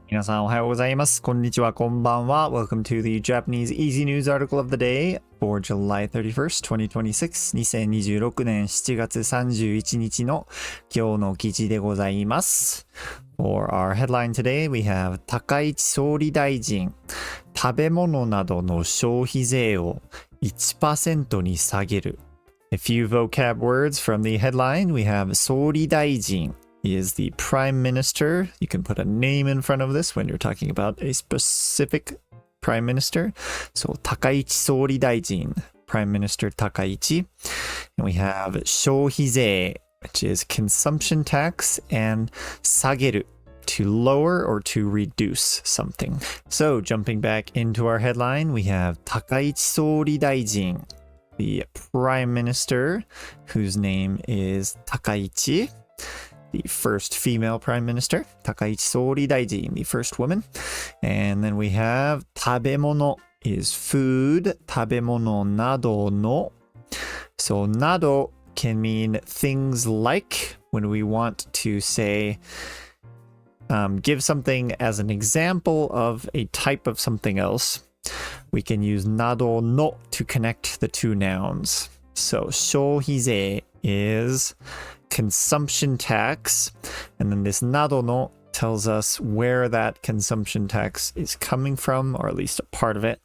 皆さんおはようございます。こんにちは、こんばんは。Welcome to the Japanese Easy News Article of the Day for July 31st, 2026. 2026年7月31日の今日の記事でございます。For our headline today, we have 高市総理大臣、食べ物などの消費税を 1% に下げる。A few vocab words from the headline. We have 総理大臣is the prime minister. You can put a name in front of this when you're talking about a specific prime minister. So 高市総理大臣, Prime Minister 高市. And we have 消費税, which is consumption tax, and 下げる, to lower or to reduce something. So jumping back into our headline, we have 高市総理大臣, the prime minister, whose name is 高市. The first female prime minister, 高市総理大臣, the first woman. And then we have 食べ物 is food, 食べ物などの. So など can mean things like, when we want to say, give something as an example of a type of something else. We can use などの to connect the two nouns. So 消費税 is consumption tax, and then this などの tells us where that consumption tax is coming from, or at least a part of it.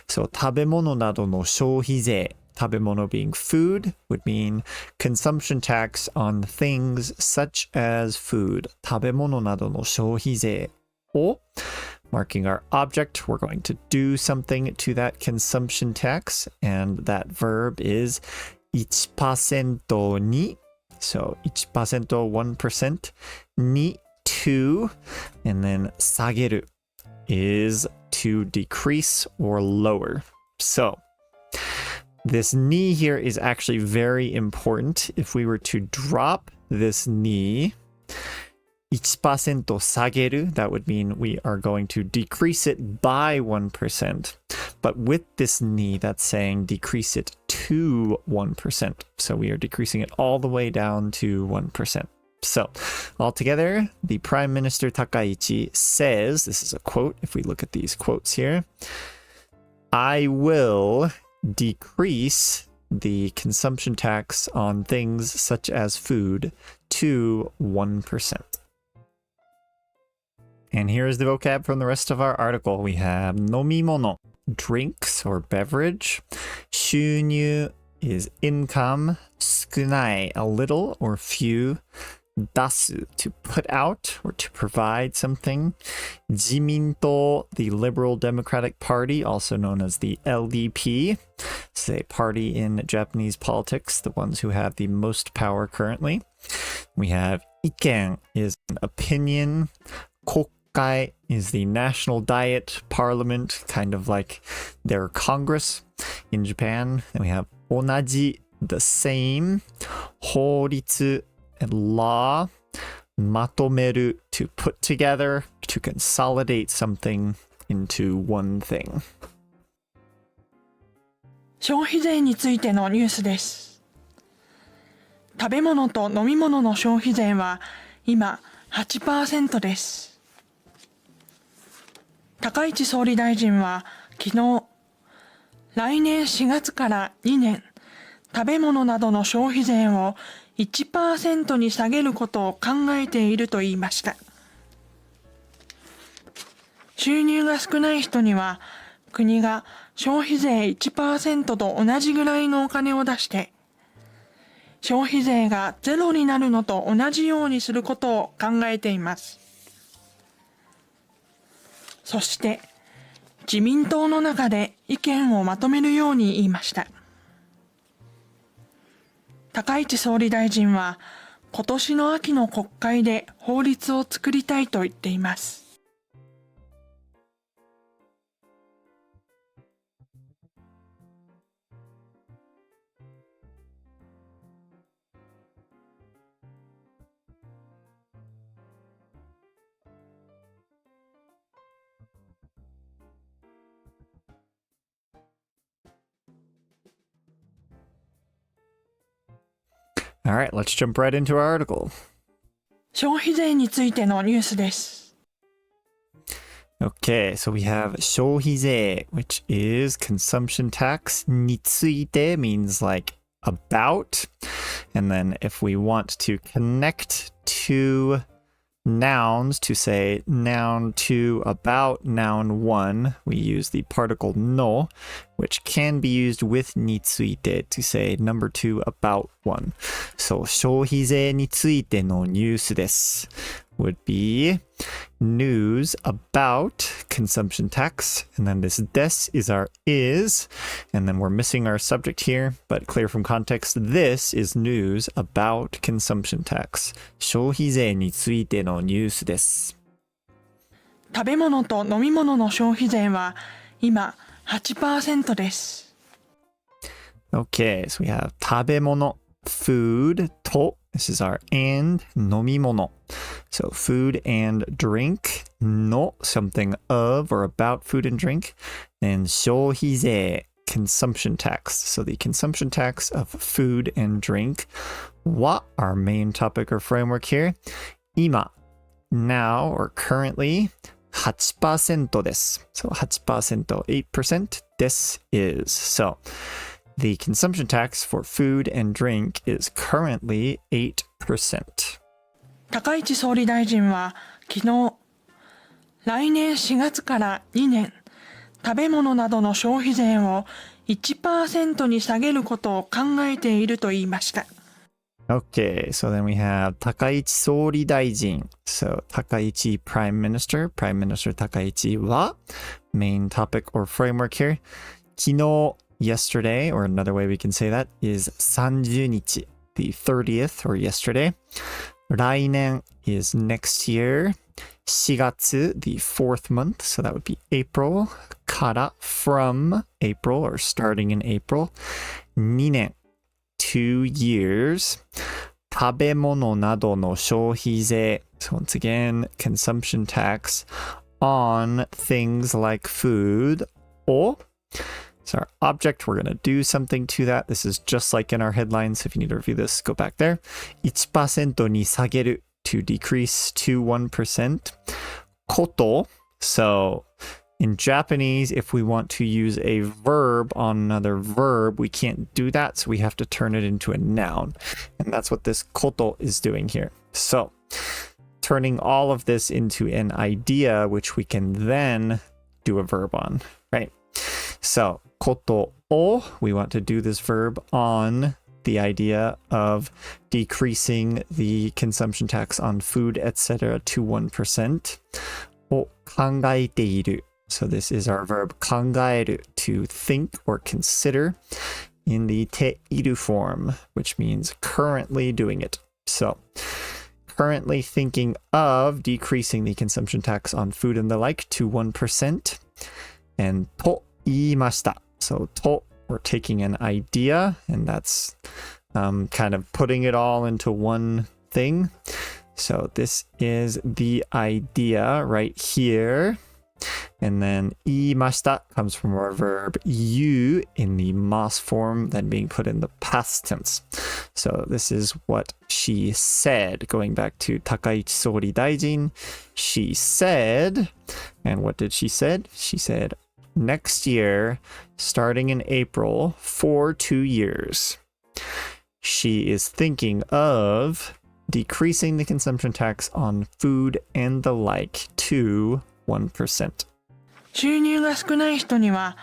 So 食べ物などの消費税, 食べ物 being food would mean consumption tax on things such as food. 食べ物などの消費税を marking our object, we're going to do something to that consumption tax, and that verb is 1% に. So 1%, 1%, に to, and then 下げる is to decrease or lower. So this ni here is actually very important. If we were to drop this ni, 1% 下げる, that would mean we are going to decrease it by 1%. But with this ni, that's saying decrease it to 1%. So we are decreasing it all the way down to 1%. So altogether, the Prime Minister Takaichi says, this is a quote, if we look at these quotes here, I will decrease the consumption tax on things such as food to 1%. And here is the vocab from the rest of our article. We have 飲み物, drinks or beverage. 収入 is income. 少ない, a little or few. 出す, to put out or to provide something. 自民党, the Liberal Democratic Party, also known as the LDP. It's a party in Japanese politics, the ones who have the most power currently. We have 意見 is an opinion. 国会 is the national diet, parliament, kind of like their Congress in Japan. And we have 同じ, the same. 法律 and law. まとめる to put together, to consolidate something into one thing. 消費税についてのニュースです。食べ物と飲み物の消費税は今 8% です。高市総理大臣は昨日、来年4月から2年、食べ物などの消費税を 1% に下げることを考えていると言いました。収入が少ない人には、国が消費税 1% と同じぐらいのお金を出して、消費税がゼロになるのと同じようにすることを考えています。そして、自民党の中で意見をまとめるように言いました。高市総理大臣は、今年の秋の国会で法律を作りたいと言っています。All right, let's jump right into our article. 消費税についてのニュースです。Okay, so we have 消費税, which is consumption tax. について means like about. And then if we want to connect two nouns to say noun 2 about noun 1, we use the particle no, which can be used with について to say number 2 about 1. So 消費税についてのニュースです would be news about consumption tax. And then this des is our is. And then we're missing our subject here, but clear from context, this is news about consumption tax. 消費税についてのニュースです。食べ物と飲み物の消費税は今 8% です。Okay, so we have 食べ物 food と this is our and 飲み物 so food and drink の something of or about food and drink and 消費税 consumption tax so the consumption tax of food and drink what our main topic or framework here 今 now or currently 8% です so 8% 8% this is so the consumption tax for food and drink is currently 8%. 高市総理大臣は昨日、来年4月から2年、食べ物などの消費税を 1% に下げることを考えていると言いました。Okay, so then we have 高市総理大臣. So 高市 Prime Minister 高市は main topic or framework here. 昨日Yesterday, or another way we can say that, is 30日, the 30th, or yesterday. 来年 is next year. 4月, the 4th month, so that would be April. から from April, or starting in April. 2年, 2 years. 食べ物などの消費税. So once again, consumption tax on things like food or So our object, we're going to do something to that. This is just like in our headlines. If you need to review this, go back there. 1% に下げる to decrease to 1%. こと So in Japanese, if we want to use a verb on another verb, we can't do that. So we have to turn it into a noun. And that's what this koto is doing here. So turning all of this into an idea, which we can then do a verb on, right? So, koto o, we want to do this verb on the idea of decreasing the consumption tax on food, etc. to 1%. を考えている. So this is our verb 考える to think or consider in the ている form, which means currently doing it. So, currently thinking of decreasing the consumption tax on food and the like to 1%. And と言いました. So と we're taking an idea and that's kind of putting it all into one thing. So this is the idea right here. And then 言いました comes from our verb 言う in the mas form, then being put in the past tense. So this is what she said. Going back to 高市総理大臣, she said, and what did she said? She said, next year, starting in April, for 2 years, she is thinking of decreasing the consumption tax on food and the like to 1%. 収入が少ない人には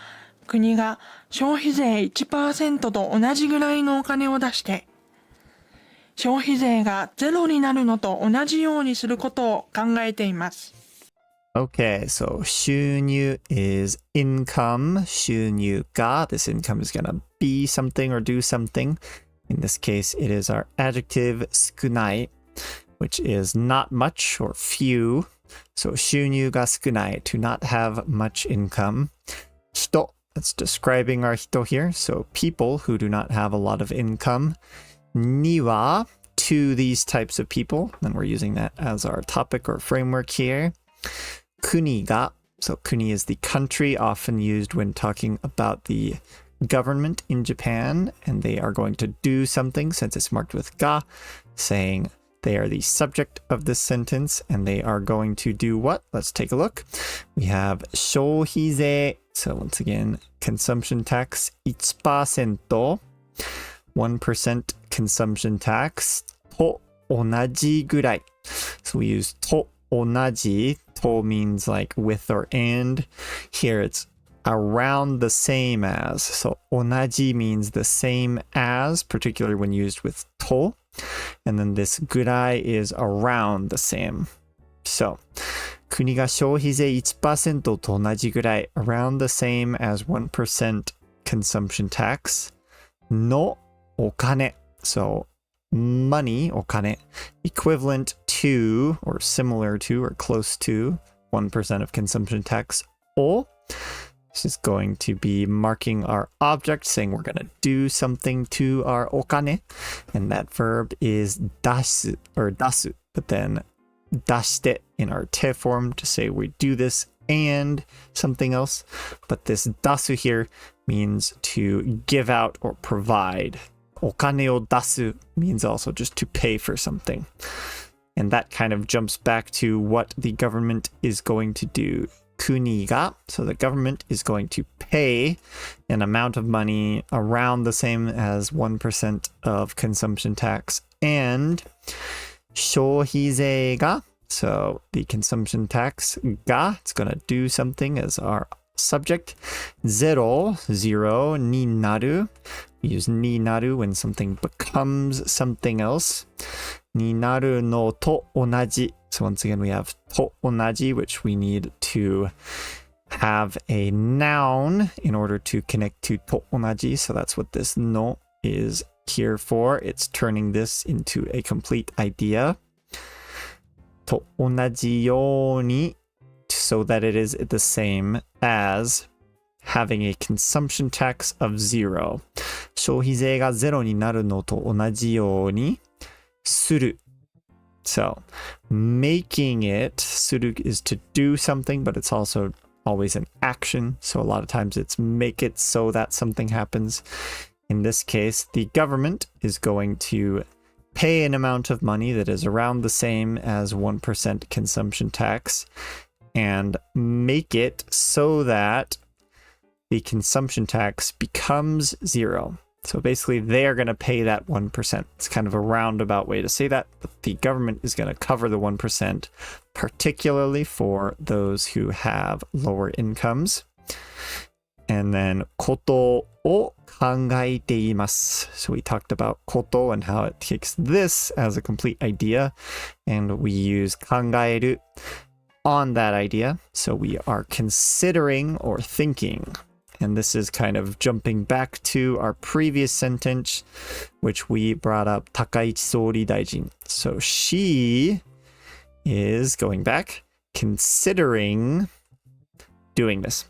国が消費税 1% と同じぐらいのお金を出して消費税がゼロになるのと同じようにすることを考えています。Okay, so 収入 is income. 収入が this income is going to be something or do something. In this case, it is our adjective 少ない, which is not much or few. So 収入が少ない to not have much income. 人 that's describing our 人 here. So people who do not have a lot of income. には to these types of people. And we're using that as our topic or framework here. 国が so 国 is the country often used when talking about the government in Japan, and they are going to do something since it's marked with ga, saying They are the subject of this sentence, and they are going to do what? Let's take a look. We have 消費税. So once again, consumption tax 1%, 1% consumption tax と同じぐらい. So we use と同じ. To means like with or and. Here it's around the same as. So 同じ means the same as, particularly when used with と. And then this ぐらい is around the same. So 国が消費税 1% と同じぐらい around the same as 1% consumption tax のお金. So money, お金, equivalent to or similar to or close to 1% of consumption tax. Or this is going to be marking our object, saying we're going to do something to our お金. And that verb is 出す or 出す. But then 出して in our te form to say we do this and something else. But this 出す here means to give out or provide. お金を出す means also just to pay for something. And that kind of jumps back to what the government is going to do. 国が, so the government is going to pay an amount of money around the same as 1% of consumption tax. And 消費税が, so the consumption tax が, it's going to do something as our subject. 0 になる. We use になる when something becomes something else. になるのと同じ. So once again, we have と同じ, which we need to have a noun in order to connect to と同じ. So that's what this の is here for. It's turning this into a complete idea. と同じように, so that it is the same as having a consumption tax of 0. 消費税が0になるのと同じようにする. So, making it, する is to do something, but it's also always an action. So a lot of times it's make it so that something happens. In this case, the government is going to pay an amount of money that is around the same as 1% consumption tax and make it so that the consumption tax becomes 0. So basically, they are going to pay that 1%. It's kind of a roundabout way to say that. But the government is going to cover the 1%, particularly for those who have lower incomes. And then, ことを考えています. So we talked about こと and how it takes this as a complete idea. And we use 考える on that idea. So we are considering or thinking. And this is kind of jumping back to our previous sentence, which we brought up, 高市総理大臣. So she is going back, considering doing this.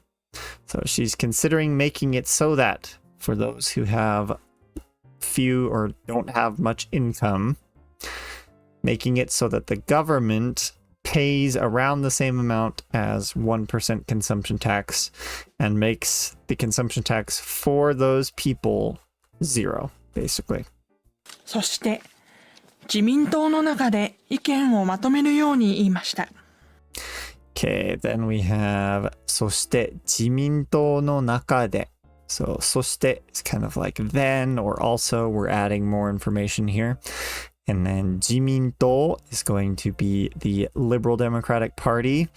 So she's considering making it so that for those who have few or don't have much income, making it so that the government pays around the same amount as 1% consumption tax and makes the consumption tax for those people 0, basically. そして自民党の中で意見をまとめるように言いました。Okay, then we have そして自民党の中で. So そして is kind of like then or also. We're adding more information here. And then 自民党 is going to be the Liberal Democratic Party.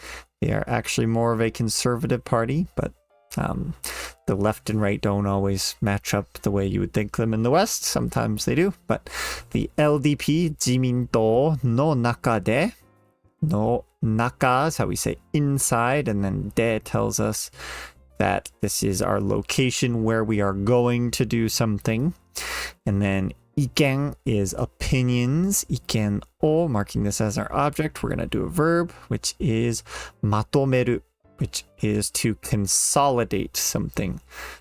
They are actually more of a conservative party, but the left and right don't always match up the way you would think them in the West. Sometimes they do. But the LDP, 自民党の中で, no naka is how we say inside, and then de tells us that this is our location where we are going to do something. And then 意見 is opinions. 意見を marking this as our object. We're going to do a verb, which is まとめる, which is to consolidate something.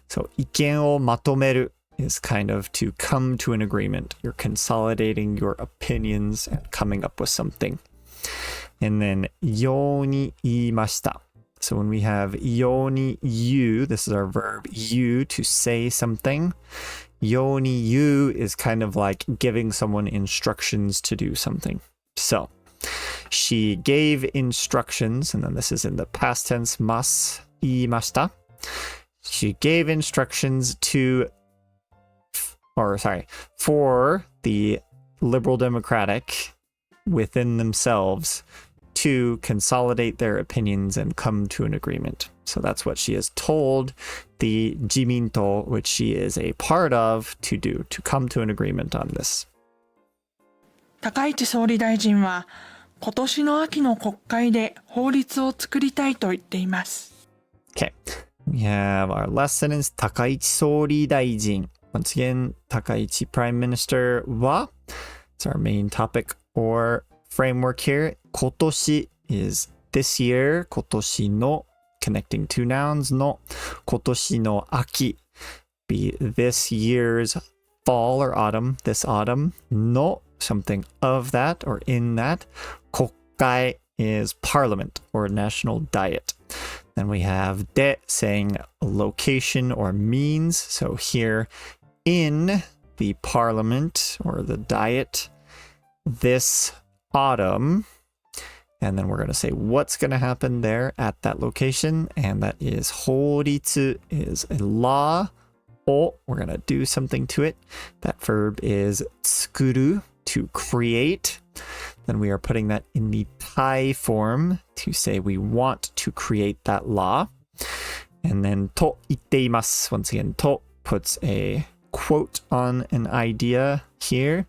So 意見をまとめる is kind of to come to an agreement. You're consolidating your opinions and coming up with something. And then ように言いました. So when we have ように言う, this is our verb 言う to say something. ように言う is kind of like giving someone instructions to do something. So she gave instructions, and then this is in the past tense, 言いました. She gave instructions for the Liberal Democratic within themselves to consolidate their opinions and come to an agreement. So that's what she has told the 自民党, which she is a part of, to do, to come to an agreement on this. 高市総理大臣は今年の秋の国会で法律を作りたいと言っています。Okay, we have our last sentence, 高市総理大臣. Once again, 高市 Prime Minister は it's our main topic or framework here. 今年 is this year, 今年の connecting two nouns の今年の秋 be this year's fall or autumn, this autumn の something of that or in that. 国会 is parliament or national diet. Then we have で saying location or means. So here in the parliament or the diet this autumn, and then we're going to say what's going to happen there at that location, and that is 法律 is a law. Or we're going to do something to it. That verb is 作る to create. Then we are putting that in the Thai form to say we want to create that law. And then と言っています. Once again, と puts a quote on an idea here.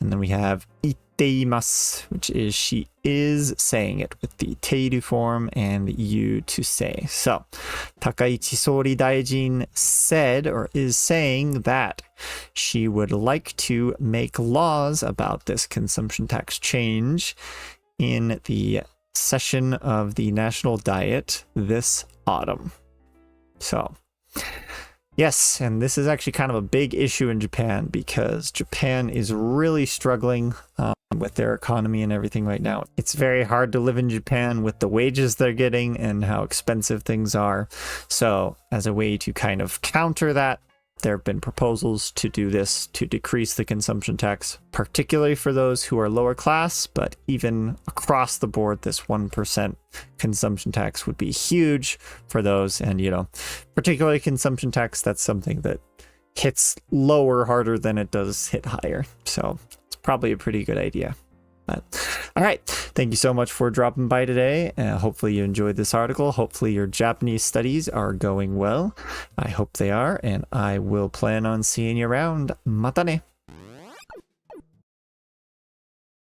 And then we have 言っています, which is she is saying it with the ている form and you to say. So 高市総理大臣 said or is saying that she would like to make laws about this consumption tax change in the session of the National Diet this autumn. So yes, and this is actually kind of a big issue in Japan because Japan is really struggling with their economy and everything right now. It's very hard to live in Japan with the wages they're getting and how expensive things are. So as a way to kind of counter that, there have been proposals to do this to decrease the consumption tax, particularly for those who are lower class, but even across the board, this 1% consumption tax would be huge for those. And, you know, particularly consumption tax, that's something that hits lower harder than it does hit higher. So it's probably a pretty good idea. But all right, thank you so much for dropping by today. Hopefully you enjoyed this article. Hopefully your Japanese studies are going well. I hope they are, and I will plan on seeing you around. またね.